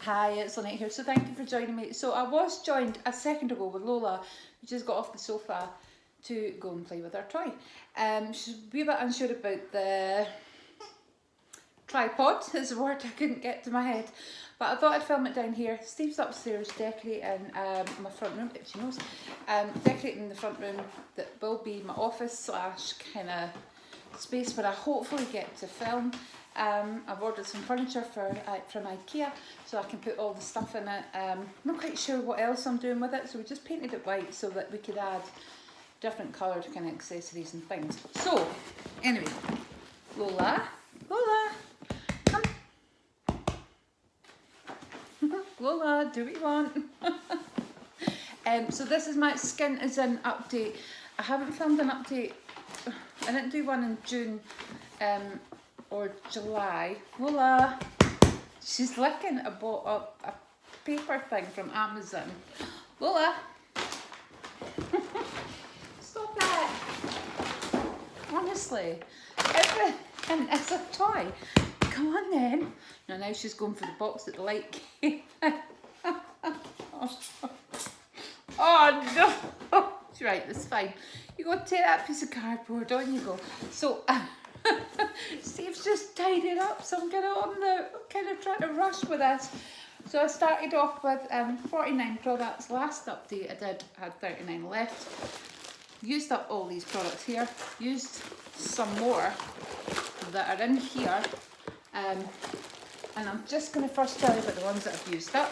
Hi, it's Lynette here. So thank you for joining me. So I was joined a second ago with Lola, who just got off the sofa to go and play with her toy. She's a wee bit unsure about the tripod, is the word I couldn't get to my head. But I thought I'd film it down here. Steve's upstairs decorating my front room, if she knows. Decorating the front room that will be my office slash kind of space where I hopefully get to film. I've ordered some furniture from IKEA so I can put all the stuff in it. I'm not quite sure what else I'm doing with it, so we just painted it white so that we could add different coloured kind of accessories and things. So, anyway, Lola, come. Lola, do what you want. So this is my Skin is In update. I haven't filmed an update. I didn't do one in June or July. Lola, she's licking a paper thing from Amazon. Lola, stop it. Honestly, everything is a toy. Come on then. Now she's going for the box that the light came in. Oh no. Right, that's fine. You go take that piece of cardboard, on you go. So Steve's just tied it up, so I'm kind of trying to rush with this. So I started off with 49 products. Last update I had 39 left. Used up all these products here. Used some more that are in here. And I'm just going to first tell you about the ones that I've used up.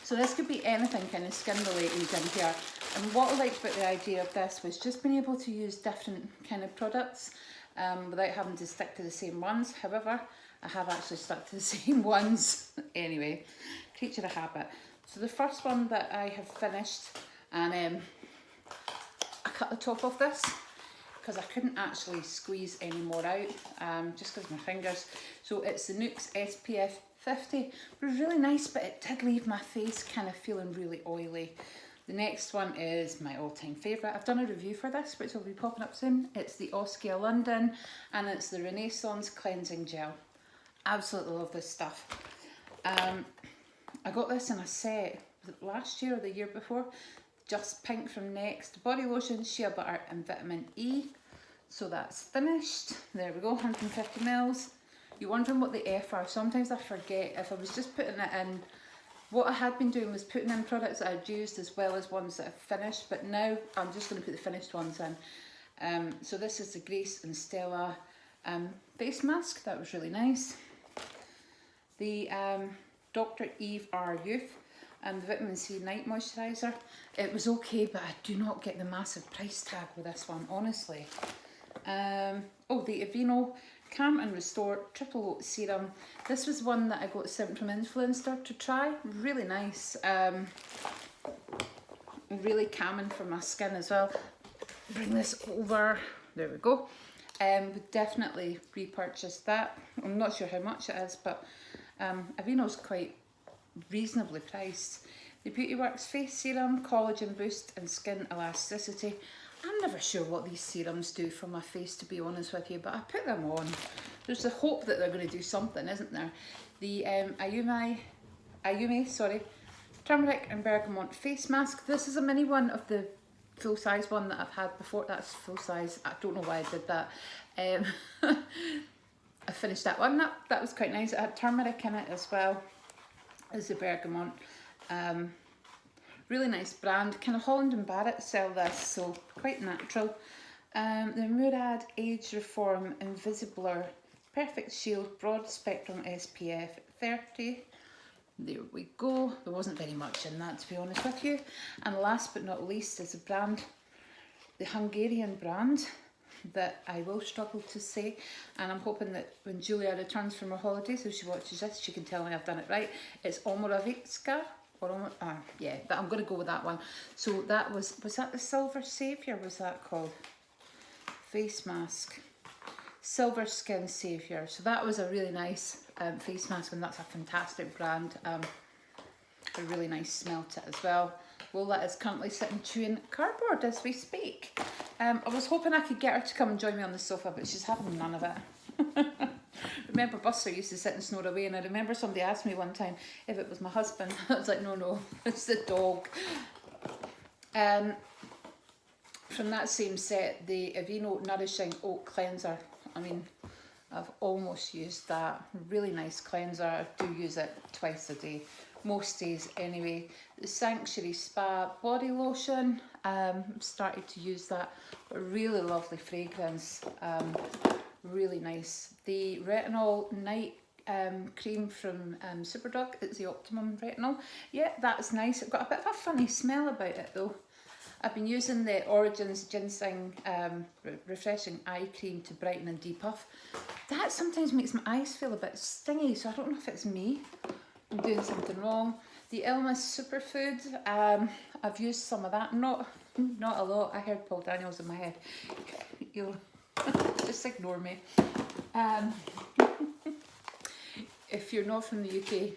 So this could be anything kind of skin related in here. And what I liked about the idea of this was just being able to use different kind of products without having to stick to the same ones. However, I have actually stuck to the same ones anyway. Creature of habit. So the first one that I have finished, and I cut the top off this because I couldn't actually squeeze any more out, just because of my fingers. So it's the Nuxe SPF 50. It was really nice, but it did leave my face kind of feeling really oily. The next one is my all-time favourite. I've done a review for this, which will be popping up soon. It's the Oskia London, and it's the Renaissance Cleansing Gel. Absolutely love this stuff. I got this in a set, was it last year or the year before? Just Pink from Next. Body lotion, shea butter and vitamin E. So that's finished. There we go, 150 mils. You're wondering what the F are. Sometimes I forget if I was just putting it in. What I had been doing was putting in products that I'd used as well as ones that I've finished, but now I'm just going to put the finished ones in. So this is the Grace and Stella face mask. That was really nice. The Dr. Eve R Youth and the Vitamin C Night Moisturiser. It was okay, but I do not get the massive price tag with this one, honestly. Oh, the Aveeno Calm and Restore Triple Oat Serum. This was one that I got sent from Influencer to try. Really nice. Really calming for my skin as well. Bring this over. There we go. Would definitely repurchase that. I'm not sure how much it is, but Aveeno's quite reasonably priced. The Beauty Works Face Serum, Collagen Boost and Skin Elasticity. I'm never sure what these serums do for my face, to be honest with you, but I put them on. There's the hope that they're going to do something, isn't there? The Ayume, turmeric and bergamot face mask. This is a mini one of the full size one that I've had before. That's full size. I don't know why I did that. I finished that one up. That was quite nice. It had turmeric in it as well as the bergamot. Really nice brand. Kind of Holland and Barrett sell this, so quite natural. The Murad Age Reform Invisibler Perfect Shield Broad Spectrum SPF 30. There we go. There wasn't very much in that, to be honest with you. And last but not least is a brand, the Hungarian brand, that I will struggle to say, and I'm hoping that when Julia returns from her holidays, if she watches this, she can tell me I've done it right. It's Omoravitska. Yeah, but I'm going to go with that one. So that was that the Silver Saviour, was that called? Face mask. Silver Skin Saviour. So that was a really nice face mask, and that's a fantastic brand. A really nice smell to it as well. Lola is currently sitting chewing cardboard as we speak. I was hoping I could get her to come and join me on the sofa, but she's having none of it. remember Buster used to sit and snore away, and I remember somebody asked me one time if it was my husband. I was like, no, it's the dog. From that same set, the Aveeno Nourishing Oat Cleanser. I mean, I've almost used that. Really nice cleanser. I do use it twice a day, most days anyway. The Sanctuary Spa Body Lotion. Started to use that. A really lovely fragrance. Really nice. The Retinol Night Cream from Superdrug. It's the Optimum Retinol. Yeah, that's nice. It's got a bit of a funny smell about it though. I've been using the Origins Ginseng Refreshing Eye Cream to brighten and depuff. That sometimes makes my eyes feel a bit stingy, so I don't know if it's me. I'm doing something wrong. The Illness Superfood, I've used some of that. Not a lot. I heard Paul Daniels in my head. You'll just ignore me. If you're not from the UK,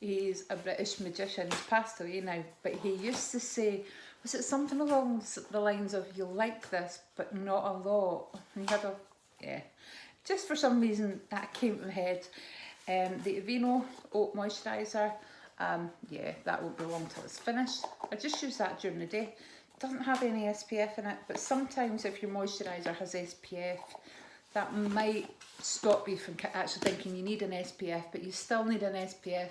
he's a British magician. He's passed away now, but he used to say, was it something along the lines of, you'll like this, but not a lot? And he had yeah. Just for some reason, that came to my head. The Aveeno Oat Moisturiser, yeah, that won't be long till it's finished. I just use that during the day. It doesn't have any SPF in it, but sometimes if your moisturiser has SPF, that might stop you from actually thinking you need an SPF, but you still need an SPF,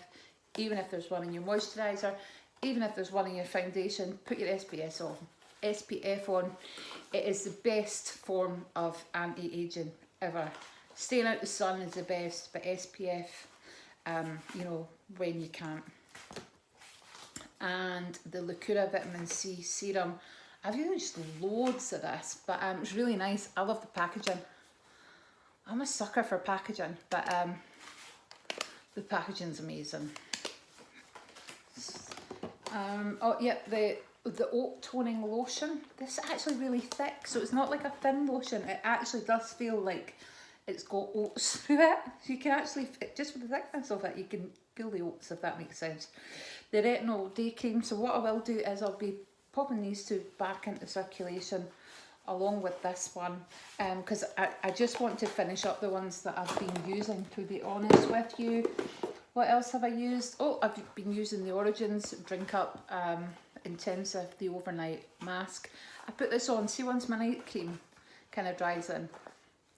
even if there's one in your moisturiser. Even if there's one in your foundation, put your SPF on. It is the best form of anti-aging ever. Staying out the sun is the best, but SPF, you know, when you can't. And the Lacura Vitamin C Serum. I've used loads of this, but it's really nice. I love the packaging. I'm a sucker for packaging, but the packaging's amazing. Oh yeah, the oat toning lotion. This is actually really thick, so it's not like a thin lotion. It actually does feel like it's got oats through it. So you can actually, just with the thickness of it, you can feel the oats, if that makes sense. The Retinol Day Cream. So what I will do is I'll be popping these two back into circulation along with this one, because I just want to finish up the ones that I've been using, to be honest with you. What else have I used? Oh, I've been using the Origins Drink Up Intensive, the overnight mask. I put this on, see, once my night cream kind of dries in,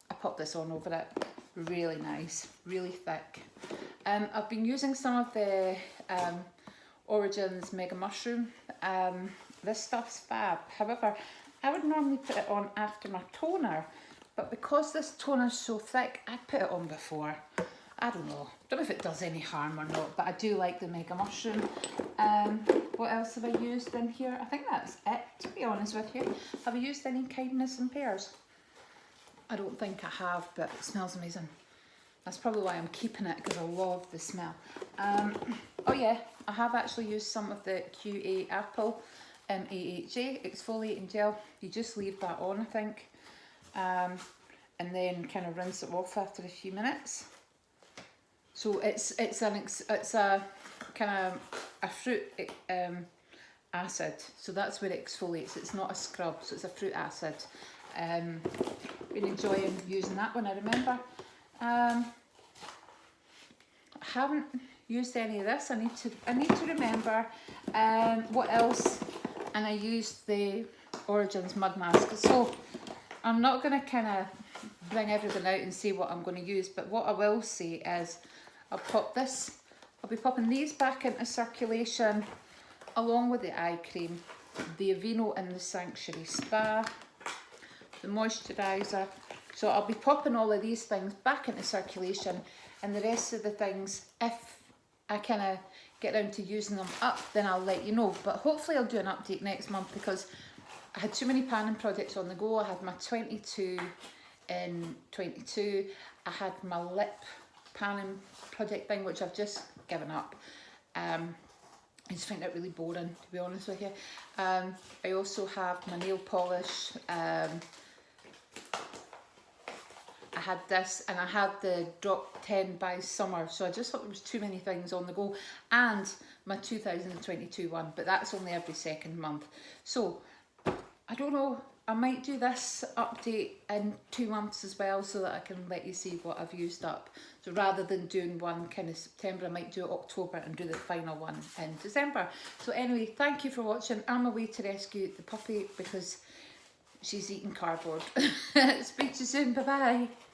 I pop this on over it. Really nice, really thick. I've been using some of the Origins Mega Mushroom. This stuff's fab. However, I would normally put it on after my toner, but because this toner's so thick, I'd put it on before. I don't know if it does any harm or not, but I do like the Mega Mushroom. What else have I used in here? I think that's it, to be honest with you. Have I used any Kindness and Pears? I don't think I have, but it smells amazing. That's probably why I'm keeping it, because I love the smell. Oh yeah, I have actually used some of the QA Apple AHA exfoliating gel. You just leave that on, I think, and then kind of rinse it off after a few minutes. So it's a kind of a fruit acid, so that's where it exfoliates. It's not a scrub, so it's a fruit acid. Been enjoying using that one, I remember. I haven't used any of this. I need to remember what else. And I used the Origins Mud Mask. So I'm not going to kind of bring everything out and say what I'm going to use, but what I will say is I'll be popping these back into circulation along with the eye cream, the Aveeno and the Sanctuary Spa, the moisturiser. So I'll be popping all of these things back into circulation, and the rest of the things, if I kind of get down to using them up, then I'll let you know. But hopefully I'll do an update next month, because I had too many panning projects on the go. I had my 22 in 22. I had my lip panning project thing, which I've just given up. I just find it really boring, to be honest with you. I also have my nail polish. I had this, and I had the Drop 10 by Summer, so I just thought there was too many things on the go, and my 2022 one, but that's only every second month. So I don't know, I might do this update in 2 months as well, so that I can let you see what I've used up. So rather than doing one kind of September, I might do October and do the final one in December. So anyway, thank you for watching. I'm away to rescue the puppy because she's eating cardboard. Speak to you soon. Bye bye.